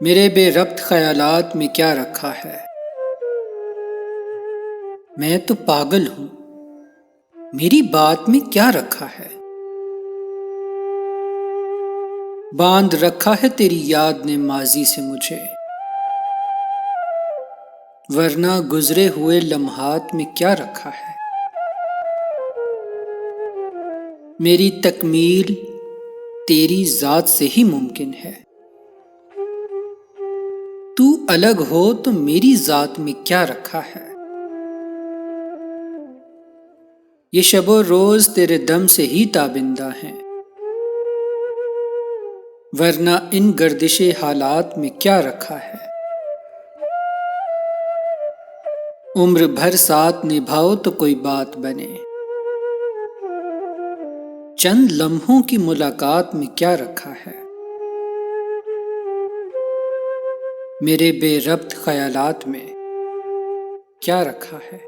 میرے بے ربط خیالات میں کیا رکھا ہے؟ میں تو پاگل ہوں، میری بات میں کیا رکھا ہے؟ باندھ رکھا ہے تیری یاد نے ماضی سے مجھے، ورنہ گزرے ہوئے لمحات میں کیا رکھا ہے؟ میری تکمیل تیری ذات سے ہی ممکن ہے، تو الگ ہو تو میری ذات میں کیا رکھا ہے؟ یہ شب و روز تیرے دم سے ہی تابندہ ہیں، ورنہ ان گردش حالات میں کیا رکھا ہے؟ عمر بھر ساتھ نبھاؤ تو کوئی بات بنے، چند لمحوں کی ملاقات میں کیا رکھا ہے؟ میرے بے ربط خیالات میں کیا رکھا ہے؟